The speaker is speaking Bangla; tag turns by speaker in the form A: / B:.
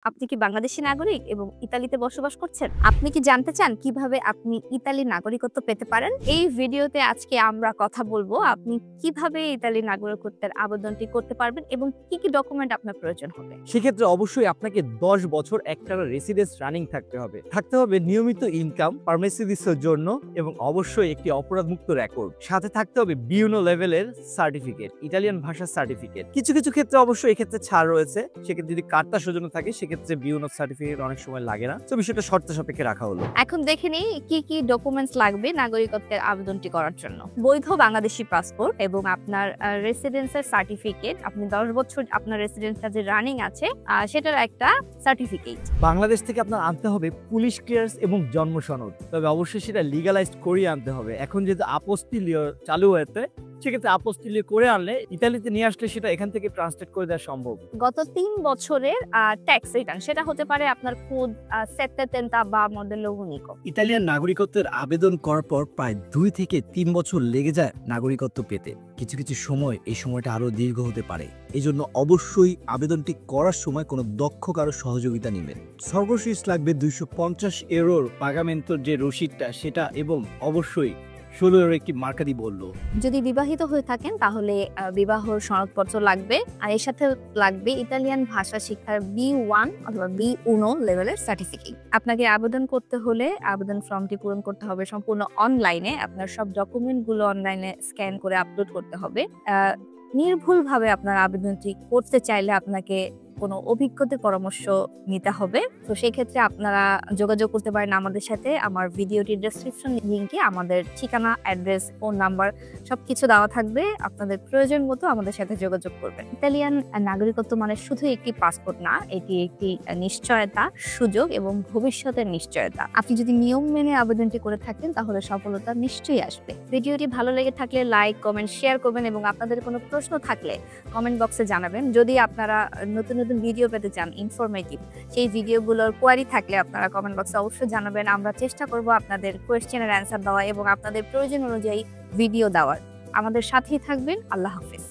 A: আপনি কি বাংলাদেশী নাগরিক এবং ইতালিতে বসবাস করছেন? আপনি কি জানতে চান কিভাবে আপনি ইতালির নাগরিকত্ব পেতে পারেন? এই ভিডিওতে আজকে আমরা কথা বলবো আপনি কিভাবে ইতালির নাগরিকত্বের আবেদনটি করতে পারবেন এবং কি ডকুমেন্ট আপনার প্রয়োজন হবে।
B: সেক্ষেত্রে অবশ্যই আপনাকে 10 বছর একটানা রেসিডেন্স রানিং থাকতে হবে। থাকতে হবে নিয়মিত ইনকাম, পারমেসি দি সোজোর্ন এবং অবশ্যই একটি অপরাধমুক্ত রেকর্ড। সাথে থাকতে হবে বিউনো লেভেলের সার্টিফিকেট, ইতালিয়ান ভাষার সার্টিফিকেট। কিছু কিছু ক্ষেত্রে অবশ্যই এক্ষেত্রে ছাড় রয়েছে। সেক্ষেত্রে যদি কার্তা সৌজন্য থাকে সেক্ষেত্রে বিউনো সার্টিফিকেট অনেক সময় লাগে না। তো বিষয়টা শর্ত সাপেক্ষে রাখা হলো।
A: এখন দেখে নিই কি ডকুমেন্টস লাগবে নাগরিকত্বের আবেদনটি করার জন্য। বৈধ বাংলাদেশি পাসপোর্ট এবং আপনার রেসিডেন্সের সার্টিফিকেট। আপনি 10 বছর আপনার রেসিডেন্সটা যে রানিং আছে সেটার একটা সার্টিফিকেট।
B: বাংলাদেশ থেকে আপনার আনতে হবে পুলিশ ক্লিয়ারেন্স এবং জন্ম সনদ। তবে অবশ্যই সেটা লিগালাইজড করিয়ে আনতে হবে। এখন যেহেতু আপোস্টিলীয় চালু হয়েছে, সেক্ষেত্রে আপোস্টিলীয় করে আনলে ইতালিতে নিয়ে আসলে সেটা এখান থেকে ট্রান্সলেট করে দেওয়া সম্ভব।
A: গত 3 বছরের ট্যাক্স রিটার্ন, সেটা হতে পারে আপনার খুদ সেটেন্তা বা মডেলো উনিকো।
C: ইতালিয়ান নাগরিকত্বের আবেদন করার পর প্রায় 2 থেকে 3 বছর লেগে যায় নাগরিকত্ব পেতে। কিছু কিছু সময় এই সময়টা আরো দীর্ঘ হতে পারে। এই জন্য অবশ্যই আবেদনটি করার সময় কোনো দক্ষ কারো সহযোগিতা নেবেন। সর্বশেষ লাগবে 250 ইউরোর পাগামেন্টোর যে রসিদটা সেটা, এবং অবশ্যই 16 এর একটি মার্কাদি বললো।
A: যদি বিবাহিত হয়ে থাকেন তাহলে বিবাহর সনদপত্র লাগবে, আর এর সাথে লাগবে ইতালিয়ান ভাষা শিক্ষার B1 অথবা B1 লেভেলের সার্টিফিকেট। আপনাকে আবেদন করতে হলে আবেদন ফর্মটি পূরণ করতে হবে সম্পূর্ণ অনলাইনে। আপনার সব ডকুমেন্টগুলো অনলাইনে স্ক্যান করে আপলোড করতে হবে। নির্ভুলভাবে আপনার আবেদনটি করতে চাইলে আপনাকে কোনো অভিজ্ঞদের পরামর্শ নিতে হবে। তো সেই ক্ষেত্রে আপনারা যোগাযোগ করতে পারেন আমাদের সাথে। আমার ভিডিওটির ডেসক্রিপশন লিংকে আমাদের ঠিকানা, অ্যাড্রেস, ফোন নাম্বার সবকিছু দেওয়া থাকবে। আপনাদের প্রয়োজন মতো আমাদের সাথে যোগাযোগ করবেন। ইতালিয়ান নাগরিকত্ব মানে শুধু একটি পাসপোর্ট না, এটি একটি নিশ্চয়তা, সুযোগ এবং ভবিষ্যতের নিশ্চয়তা। আপনি যদি নিয়ম মেনে আবেদনটি করে থাকেন তাহলে সফলতা নিশ্চয়ই আসবে। ভিডিওটি ভালো লেগে থাকলে লাইক, কমেন্ট, শেয়ার করবেন এবং আপনাদের কোনো প্রশ্ন থাকলে কমেন্ট বক্সে জানাবেন। যদি আপনারা নতুন ভিডিও পেতে চান ইনফরমেটিভ, সেই ভিডিওগুলোর কোয়ারি থাকলে আপনারা কমেন্ট বক্সে অবশ্যই জানাবেন। আমরা চেষ্টা করব আপনাদের কোয়েশ্চেনের অ্যান্সার দেওয়া এবং আপনাদের প্রয়োজন অনুযায়ী ভিডিও দেওয়ার। আমাদের সাথেই থাকবেন। আল্লাহ হাফেজ।